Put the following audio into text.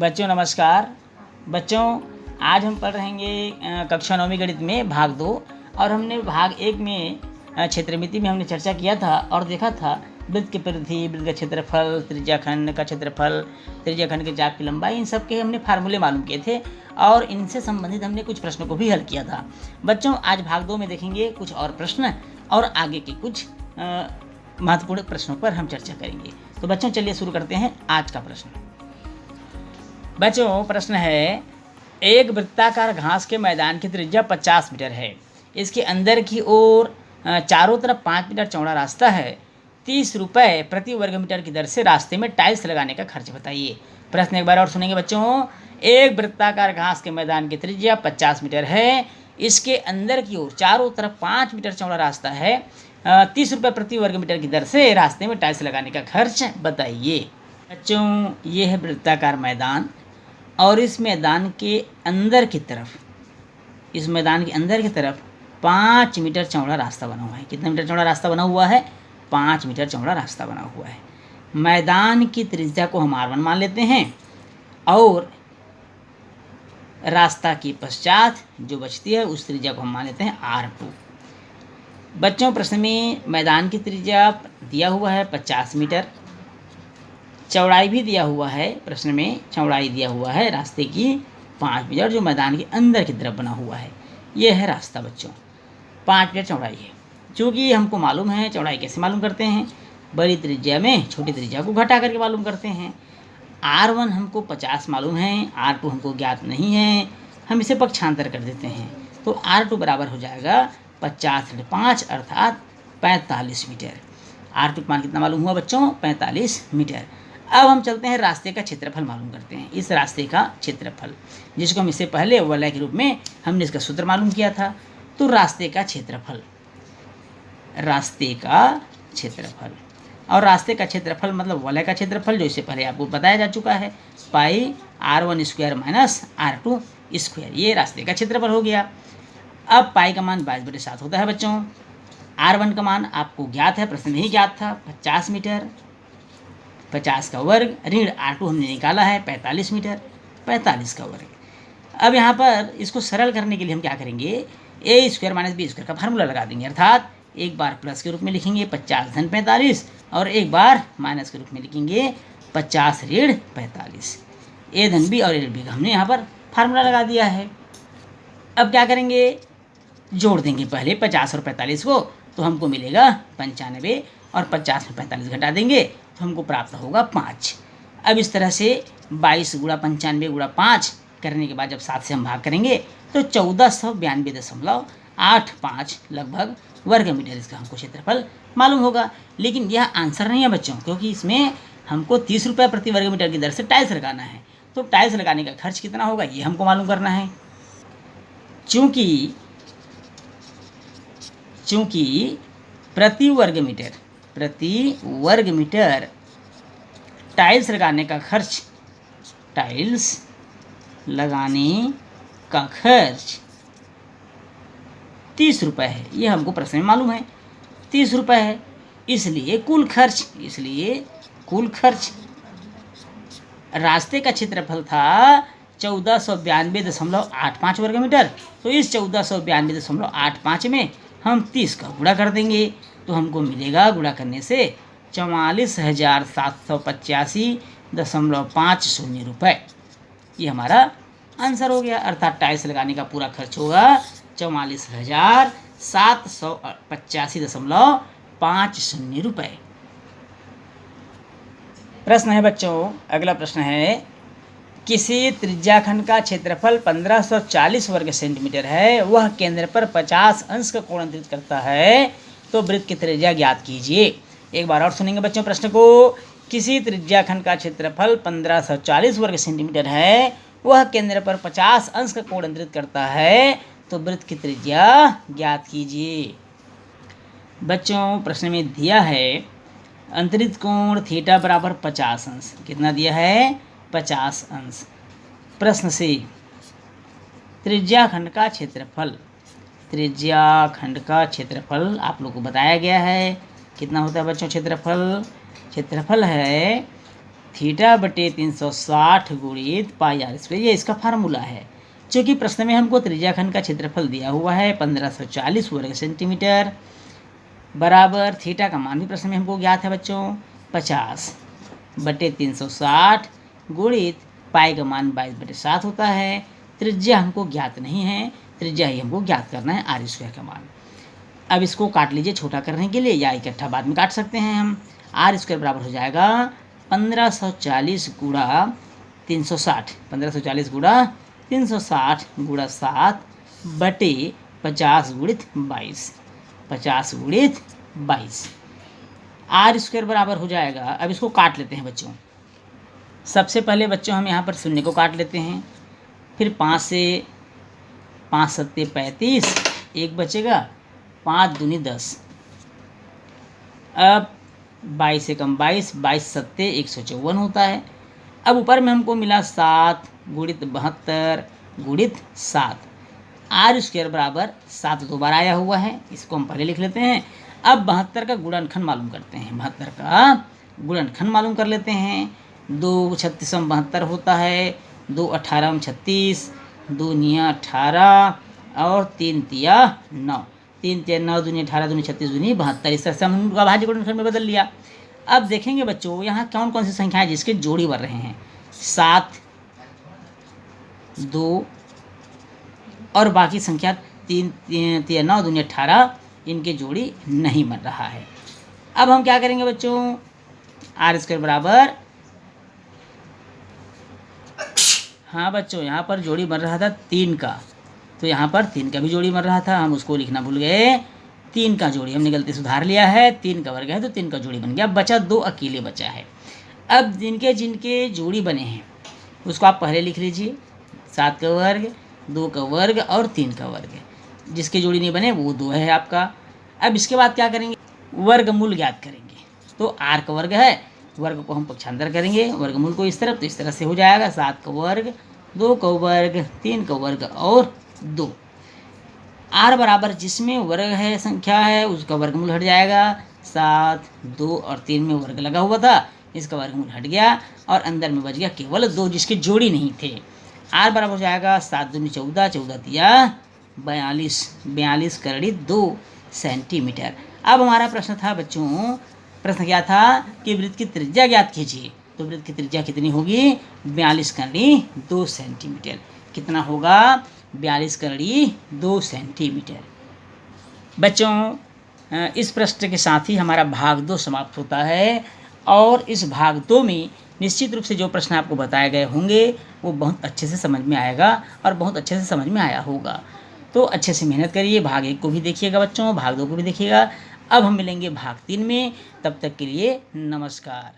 बच्चों नमस्कार। बच्चों आज हम पढ़ रहेंगे कक्षा 9वीं गणित में भाग 2 और हमने भाग 1 में क्षेत्रमिति में हमने चर्चा किया था और देखा था वृत्त की परिधि, वृत्त का क्षेत्रफल, त्रिज्याखंड का क्षेत्रफल, त्रिज्याखंड के चाप की लंबाई, इन सब के हमने फार्मूले मालूम किए थे और इनसे संबंधित हमने कुछ प्रश्नों को भी हल किया था। बच्चों आज भाग 2 में देखेंगे कुछ और प्रश्न और आगे के कुछ महत्वपूर्ण प्रश्नों पर हम चर्चा करेंगे। तो बच्चों चलिए शुरू करते हैं आज का प्रश्न। बच्चों प्रश्न है, एक वृत्ताकार घास के मैदान की त्रिज्या 50 मीटर है। इसके अंदर की ओर चारों तरफ 5 मीटर चौड़ा रास्ता है। 30 रुपये प्रति वर्ग मीटर की दर से रास्ते में टाइल्स लगाने का खर्च बताइए। प्रश्न एक बार और सुनेंगे बच्चों। एक वृत्ताकार घास के मैदान की त्रिज्या 50 मीटर है। इसके अंदर की ओर चारों तरफ 5 मीटर चौड़ा रास्ता है। 30 रुपये प्रति वर्ग मीटर की दर से रास्ते में टाइल्स लगाने का खर्च बताइए। बच्चों ये है वृत्ताकार मैदान और इस मैदान के अंदर की तरफ 5 मीटर चौड़ा रास्ता बना हुआ है। कितना मीटर चौड़ा रास्ता बना हुआ है? 5 मीटर चौड़ा रास्ता बना हुआ है। मैदान की त्रिज्या को हम R1 मान लेते हैं और रास्ता के पश्चात जो बचती है उस त्रिज्या को हम मान लेते हैं R2। बच्चों प्रश्न में मैदान की त्रिज्या दिया हुआ है 50 मीटर, चौड़ाई भी दिया हुआ है। प्रश्न में चौड़ाई दिया हुआ है रास्ते की 5 मीटर जो मैदान के अंदर की तरफ बना हुआ है। ये है रास्ता बच्चों, 5 मीटर चौड़ाई है। चूँकि हमको मालूम है चौड़ाई कैसे मालूम करते हैं, बड़ी त्रिज्या में छोटी त्रिज्या को घटा करके मालूम करते हैं। R1 हमको 50 मालूम है, R2 हमको ज्ञात नहीं है, हम इसे पक्षांतर कर देते हैं तो R2 बराबर हो जाएगा 50/5 अर्थात 45 मीटर। R2 मान कितना मालूम हुआ बच्चों? 45 मीटर। अब हम चलते हैं रास्ते का क्षेत्रफल मालूम करते हैं। इस रास्ते का क्षेत्रफल जिसको हम इससे पहले वलय के रूप में हमने इसका सूत्र मालूम किया था। तो रास्ते का क्षेत्रफल और रास्ते का क्षेत्रफल मतलब वलय का क्षेत्रफल जो इससे पहले आपको बताया जा चुका है, पाई R1² माइनस R2²। ये रास्ते का क्षेत्रफल हो गया। अब पाई का मान 22/7 होता है बच्चों। R1 का मान आपको ज्ञात है, प्रश्न में ही ज्ञात था 50 मीटर, 50 का वर्ग ऋण R2 हमने निकाला है 45 मीटर, 45 का वर्ग। अब यहाँ पर इसको सरल करने के लिए हम क्या करेंगे, A² माइनस B² का फार्मूला लगा देंगे। अर्थात एक बार प्लस के रूप में लिखेंगे 50 धन 45 और एक बार माइनस के रूप में लिखेंगे 50 ऋण 45। A धन B और A ऋण B का हमने यहाँ पर फार्मूला लगा दिया है। अब क्या करेंगे, जोड़ देंगे पहले 50 और 45 को तो हमको मिलेगा 95 और 50 में 45 घटा देंगे तो हमको प्राप्त होगा 5। अब इस तरह से 22 × 95 × 5 करने के बाद जब 7 से हम भाग करेंगे तो 1492.85 लगभग वर्ग मीटर इसका हमको क्षेत्रफल मालूम होगा। लेकिन यह आंसर नहीं है बच्चों, क्योंकि इसमें हमको 30 रुपये प्रति वर्ग मीटर की दर से टाइल्स लगाना है। तो टाइल्स लगाने का खर्च कितना होगा ये हमको मालूम करना है। चूँकि प्रति वर्ग मीटर टाइल्स लगाने का खर्च 30 रुपये है, ये हमको प्रश्न में मालूम है 30 रुपये है। इसलिए कुल खर्च रास्ते का क्षेत्रफल था 1492.85 वर्ग मीटर। तो इस 1492.85 में हम 30 का गुणा कर देंगे तो हमको मिलेगा, गुणा करने से 44,785.50 रुपये। ये हमारा आंसर हो गया। अर्थात टाइल्स लगाने का पूरा खर्च होगा 44,785.50 रुपये। प्रश्न है बच्चों, अगला प्रश्न है, किसी त्रिज्याखंड का क्षेत्रफल 1540 वर्ग सेंटीमीटर है, वह केंद्र पर 50 अंश का कोण अंतरित करता है, तो वृत्त की त्रिज्या ज्ञात कीजिए। एक बार और सुनेंगे बच्चों प्रश्न को। किसी त्रिज्याखंड का क्षेत्रफल 1540 वर्ग सेंटीमीटर है, वह केंद्र पर 50 अंश का कोण अंतरित करता है, तो वृत्त की त्रिज्या ज्ञात कीजिए। बच्चों प्रश्न में दिया है अंतरित कोण थीटा बराबर 50 अंश। कितना दिया है? 50 अंश। प्रश्न से त्रिज्याखंड का क्षेत्रफल आप लोग को बताया गया है। कितना होता है बच्चों क्षेत्रफल है थीटा बटे 360 गुणित पाई आर स्क्वायर, ये इसका फार्मूला है। चूँकि प्रश्न में हमको त्रिज्याखंड का क्षेत्रफल दिया हुआ है 1540 वर्ग सेंटीमीटर, बराबर थीटा का मान भी प्रश्न में हमको ज्ञात है बच्चों 50 बटे 360 गुणित पाई का मान 22/7 होता है। त्रिज्या हमको ज्ञात नहीं है, त्रिज्या ही हमको ज्ञात करना है आर स्क्वायर का मान। अब इसको काट लीजिए छोटा करने के लिए, या इकट्ठा बाद में काट सकते हैं हम। आर स्क्वायर बराबर हो जाएगा 1540 गुणा 360, 1540 गुणा 360 गुणा 7 बटे 50 गुणित 22, 50 गुणित 22। आर स्क्वायर बराबर हो जाएगा, अब इसको काट लेते हैं बच्चों। सबसे पहले बच्चों हम यहाँ पर शून्य को काट लेते हैं, फिर 5 से 5 सत्ते 35, एक बचेगा, 5 दूनी 10। अब 22 से कम 22, 22 सत्ते 154 होता है। अब ऊपर में हमको मिला 7 गुणित 72 गुणित 7, आर स्क्वायर बराबर 7 दो बार आया हुआ है, इसको हम पहले लिख लेते हैं। अब 72 का गुणनखंड मालूम करते हैं, 72 का गुणनखंड मालूम कर लेते हैं। 2 36 72 होता है, 2 18 36, 2 निया 18 और 3 तिया 9, 3 तिया 9 दूनी 18 दूनी 36 दूनी 72। इस तरह से हम उनका भाज्य गुणनखंड में बदल लिया। अब देखेंगे बच्चों यहाँ कौन कौन सी संख्या है जिसके जोड़ी बन रहे हैं, 7 2 और बाकी संख्या 3 तिया 9 दूनी 18, इनके जोड़ी नहीं बन रहा है। अब हम क्या करेंगे बच्चों, आर स्क्वायर बराबर, हाँ बच्चों यहाँ पर जोड़ी बन रहा था 3 का, तो यहाँ पर 3 का भी जोड़ी बन रहा था, हम उसको लिखना भूल गए। 3 का जोड़ी हमने गलती सुधार लिया है, 3 का वर्ग है तो 3 का जोड़ी बन गया, बचा 2 अकेले बचा है। अब जिनके जिनके जोड़ी बने हैं उसको आप पहले लिख लीजिए, 7 का वर्ग, 2 का वर्ग और 3 का वर्ग। जिसके जोड़ी नहीं बने वो 2 है आपका। अब इसके बाद क्या करेंगे, वर्गमूल ज्ञात करेंगे। तो आर का वर्ग है, वर्ग को हम पक्षांतर करेंगे, वर्गमूल को इस तरफ, तो इस तरह से हो जाएगा 7 का वर्ग, 2 का वर्ग, 3 का वर्ग और 2। आर बराबर जिसमें वर्ग है संख्या है उसका वर्गमूल हट जाएगा, 7 2 और 3 में वर्ग लगा हुआ था, इसका वर्गमूल हट गया और अंदर में बच गया केवल 2 जिसके जोड़ी नहीं थे। आर बराबर हो जाएगा 7 दूनी 14, 14 तिया 42, 42 करड़ी 2 सेंटीमीटर। अब हमारा प्रश्न था बच्चों, प्रश्न क्या था कि वृत्त की त्रिज्या ज्ञात कीजिए। तो वृत्त की त्रिज्या कितनी होगी, 42 करड़ी 2 सेंटीमीटर। कितना होगा, 42 करड़ी 2 सेंटीमीटर। बच्चों इस प्रश्न के साथ ही हमारा भाग 2 समाप्त होता है, और इस भाग 2 में निश्चित रूप से जो प्रश्न आपको बताए गए होंगे वो बहुत अच्छे से समझ में आएगा और बहुत अच्छे से समझ में आया होगा। तो अच्छे से मेहनत करिए, भाग 1 को भी देखिएगा बच्चों, भाग 2 को भी देखिएगा। अब हम मिलेंगे भाग 3 में, तब तक के लिए नमस्कार।